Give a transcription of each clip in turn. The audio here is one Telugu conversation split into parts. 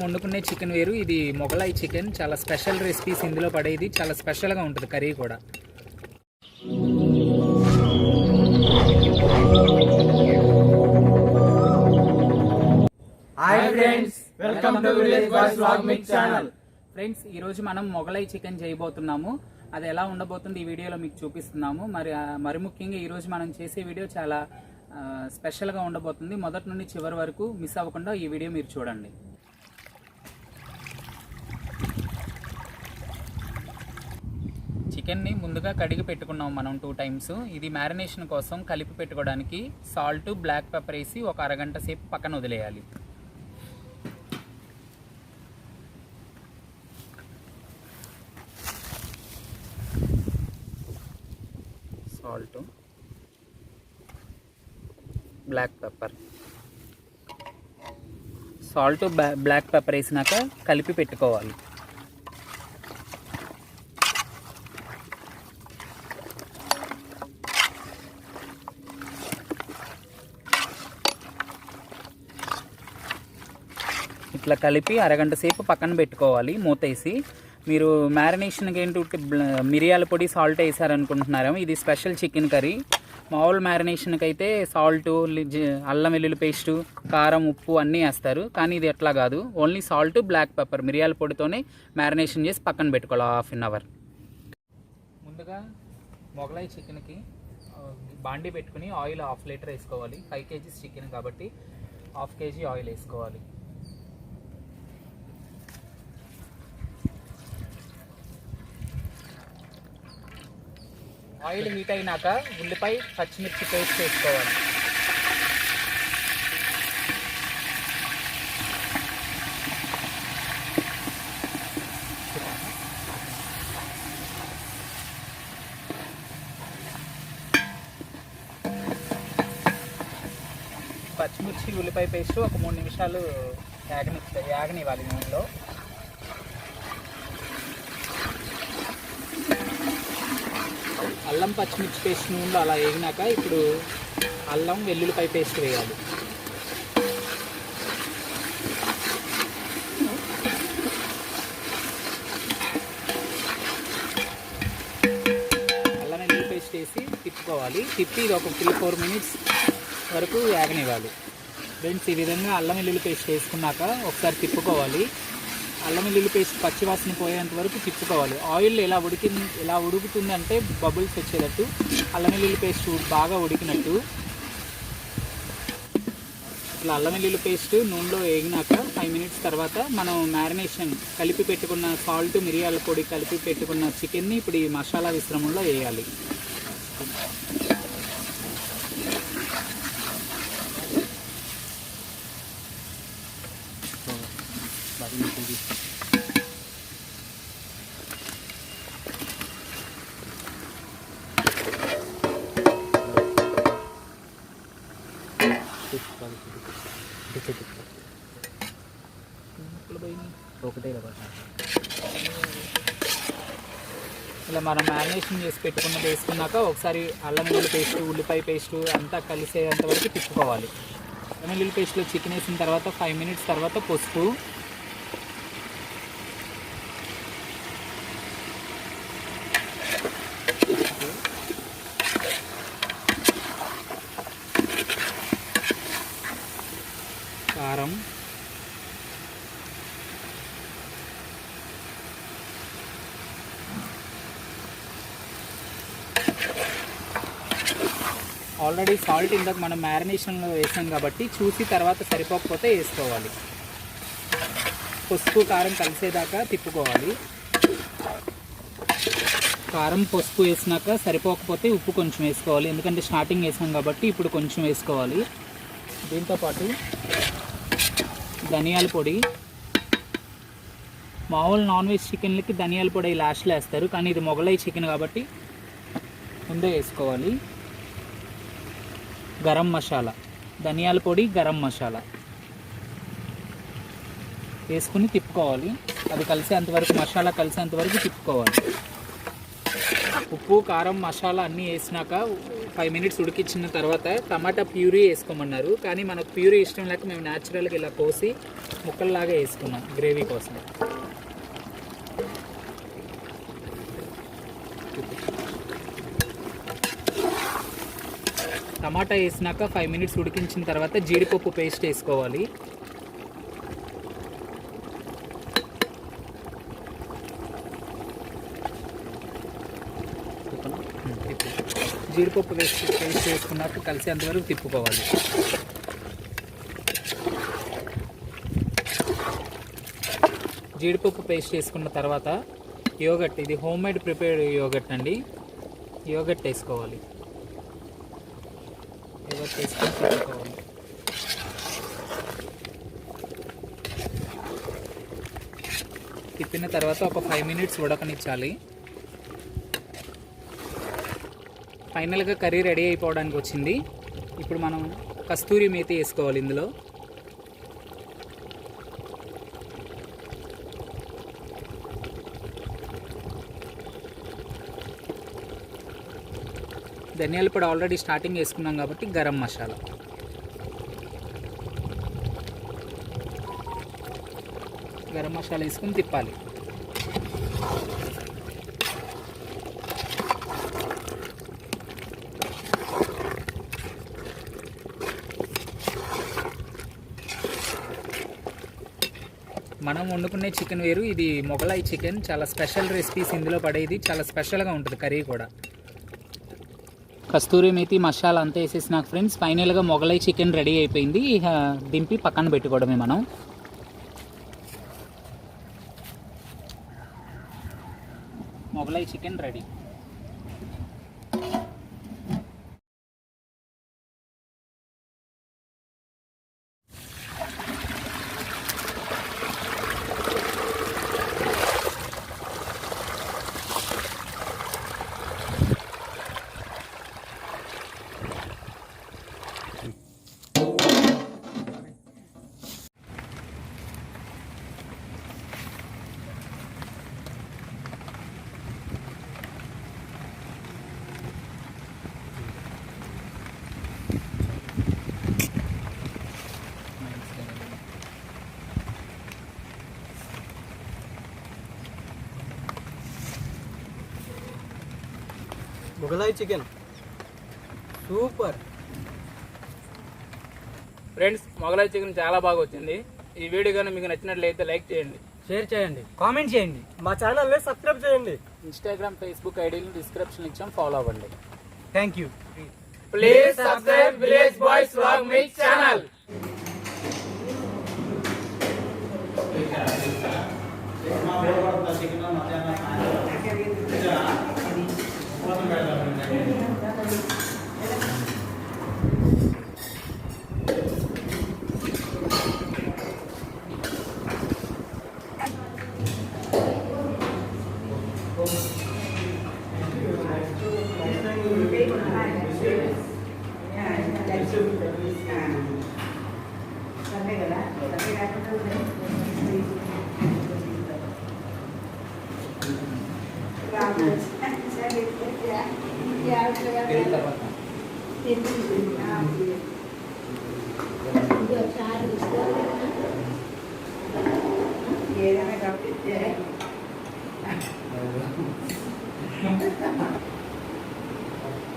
వండుకునే చికెన్ వేరు, ఇది మొగలాయి చికెన్ చాలా స్పెషల్ రెసిపీస్ ఇందులో పడేది, చాలా స్పెషల్గా ఉంటుంది కర్రీ కూడా. Hi friends, welcome to village boys vlog మిక్ ఛానల్. ఫ్రెండ్స్, ఈరోజు మనం మొగలాయి చికెన్ చేయబోతున్నాము. అది ఎలా ఉండబోతుంది ఈ వీడియోలో మీకు చూపిస్తున్నాము. మరి ముఖ్యంగా ఈరోజు మనం చేసే వీడియో చాలా స్పెషల్గా ఉండబోతుంది. మొదటి నుండి చివరి వరకు మిస్ అవ్వకుండా ఈ వీడియో మీరు చూడండి. చికెన్ని ముందుగా కడిగి పెట్టుకున్నాం మనం 2 టైమ్స్. ఇది మ్యారినేషన్ కోసం కలిపి పెట్టుకోవడానికి సాల్ట్, బ్లాక్ పెప్పర్ వేసి ఒక అరగంట సేపు పక్కన వదిలేయాలి. Salt, black pepper, salt black pepper వేసినాక కలిపి పెట్టుకోవాలి. ఇట్లా కలిపి అరగంట సేపు పక్కన పెట్టుకోవాలి మూతేసి. మీరు మ్యారినేషన్కి ఏంటి మిరియాల పొడి, సాల్ట్ వేసారనుకుంటున్నారేమో. ఇది స్పెషల్ చికెన్ కర్రీ. మామూలు మ్యారినేషన్కి అయితే సాల్ట్, అల్లం వెల్లుల్లి పేస్టు, కారం, ఉప్పు అన్నీ వేస్తారు. కానీ ఇది ఎట్లా కాదు, ఓన్లీ సాల్ట్, బ్లాక్ పెప్పర్, మిరియాల పొడితోనే మ్యారినేషన్ చేసి పక్కన పెట్టుకోవాలి ½ అన్ అవర్. ముందుగా మొగలాయి చికెన్కి బాండీ పెట్టుకుని ఆయిల్ 1/2 లీటర్ వేసుకోవాలి. 5 kgs చికెన్ కాబట్టి 1/2 kg ఆయిల్ వేసుకోవాలి. ఆయిల్ హీట్ అయినాక ఉల్లిపాయ, పచ్చిమిర్చి పేస్ట్ వేసుకోవాలి. పచ్చిమిర్చి, ఉల్లిపాయ పేస్ట్ ఒక 3 నిమిషాలు యాగనివ్వాలి నూనెలో. అల్లం, పచ్చిమిర్చి పేస్ట్ నూనెలో అలా వేగినాక ఇప్పుడు అల్లం, వెల్లుల్లిపాయ పేస్ట్ వేయాలి. అల్లం, వెల్లుల్లి పేస్ట్ వేసి తిప్పుకోవాలి. తిప్పి ఇది ఒక 3-4 మినిట్స్ వరకు యాగనివ్వాలి. ఫ్రెండ్స్, ఈ విధంగా అల్లం, వెల్లుల్లి పేస్ట్ వేసుకున్నాక ఒకసారి తిప్పుకోవాలి. అల్లం వెల్లుల్లి పేస్ట్ పచ్చివాసన పోయేంత వరకు తిప్పుకోవాలి. ఆయిల్ ఎలా ఉడుకుతుందంటే బబుల్స్ వచ్చేటట్టు అల్లం వెల్లుల్లి పేస్ట్ బాగా ఉడికినట్టు. ఇట్లా అల్లం వెల్లుల్లి పేస్ట్ నూనెలో వేగినాక 5 మినిట్స్ తర్వాత మనం మ్యారినేషన్ కలిపి పెట్టుకున్న సాల్ట్, మిరియాల పొడి కలిపి పెట్టుకున్న చికెన్ని ఇప్పుడు ఈ మసాలా మిశ్రమంలో వేయాలి. ఇలా మనం మ్యారినేషన్ చేసి పెట్టుకున్నది వేసుకున్నాక ఒకసారి అల్లం వెల్లుల్లి పేస్ట్, ఉల్లిపాయ పేస్ట్ అంతా కలిసేంత వరకు తిప్పుకోవాలి. అల్లం వెల్లుల్లి పేస్ట్లో చికెన్ వేసిన తర్వాత 5 మినిట్స్ తర్వాత పసుపు, కారం, ఆల్రెడీ సాల్ట్ ఇందాక మనం మ్యారినేషన్లో వేసాం కాబట్టి చూసి తర్వాత సరిపోకపోతే వేసుకోవాలి. పసుపు, కారం కలిసేదాకా తిప్పుకోవాలి. కారం, పసుపు వేసినాక సరిపోకపోతే ఉప్పు కొంచెం వేసుకోవాలి. ఎందుకంటే స్టార్టింగ్ వేసాం కాబట్టి ఇప్పుడు కొంచెం వేసుకోవాలి. దీంతోపాటు ధనియాల పొడి. మామూలు నాన్ వెజ్ చికెన్లకి ధనియాల పొడి లాస్ట్లో వేస్తారు, కానీ ఇది మొగలాయి చికెన్ కాబట్టి ముందే వేసుకోవాలి. గరం మసాలా, ధనియాల పొడి, గరం మసాలా వేసుకుని తిప్పుకోవాలి. అది కలిసేంతవరకు, మసాలా కలిసేంతవరకు తిప్పుకోవాలి. ఉప్పు కారం మసాలా అన్నీ వేసినాక 5 మినిట్స్ ఉడికించిన తర్వాత టమాటా ప్యూరీ వేసుకోమన్నారు, కానీ మనకు ప్యూరీ ఇష్టం లేక మేము న్యాచురల్గా ఇలా కోసి ముక్కల్లాగా వేసుకున్నాం గ్రేవీ కోసం. టమాటా వేసినాక 5 మినిట్స్ ఉడికించిన తర్వాత జీడిపప్పు పేస్ట్ వేసుకోవాలి. జీడిపప్పు పేస్ట్ వేసుకున్నాక కలిసేంతవరకు తిప్పుకోవాలి. జీడిపప్పు పేస్ట్ వేసుకున్న తర్వాత యోగట్, ఇది హోమ్ మేడ్ ప్రిపేర్డ్ యోగట్ అండి, యోగట్ వేసుకోవాలి. యోగట్ వేసుకొని తిప్పుకోవాలి. తిప్పిన తర్వాత ఒక 5 మినిట్స్ ఉడకనిచ్చాలి. ఫైనల్గా కర్రీ రెడీ అయిపోవడానికి వచ్చింది. ఇప్పుడు మనం కస్తూరి మేతి వేసుకోవాలి ఇందులో. ధనియాల పొడి ఆల్రెడీ స్టార్టింగ్ వేసుకున్నాం కాబట్టి గరం మసాలా. గరం మసాలా వేసుకుని తిప్పాలి. మనం వండుకునే చికెన్ వేరు, ఇది మొగలాయి చికెన్, చాలా స్పెషల్ రెసిపీస్ ఇందులో పడేది, చాలా స్పెషల్గా ఉంటుంది కర్రీ కూడా. కస్తూరి మేతి మసాలా అంతా వేసేసినాక ఫ్రెండ్స్ ఫైనల్గా మొగలాయి చికెన్ రెడీ అయిపోయింది. దింపి పక్కన పెట్టుకోవడమే మనం. Mughlai chicken ready. Mughlai chicken super. Friends, Mughlai chicken చాలా బాగా వచ్చింది. ఈ వీడియో కానీ మీకు నచ్చినట్లయితే లైక్ చేయండి, షేర్ చేయండి, కామెంట్ చేయండి, మా ఛానల్ని సబ్స్క్రైబ్ చేయండి. ఇన్స్టాగ్రామ్, ఫేస్బుక్ ఐడీలు డిస్క్రిప్షన్ ఇచ్చాం, ఫాలో అవ్వండి. Thank you. Please subscribe village boys vlog mix channel.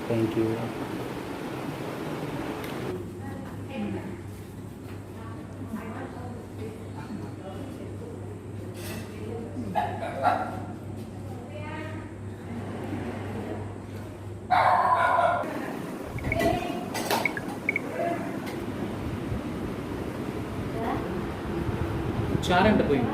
Thank you. చారంట పోయింది.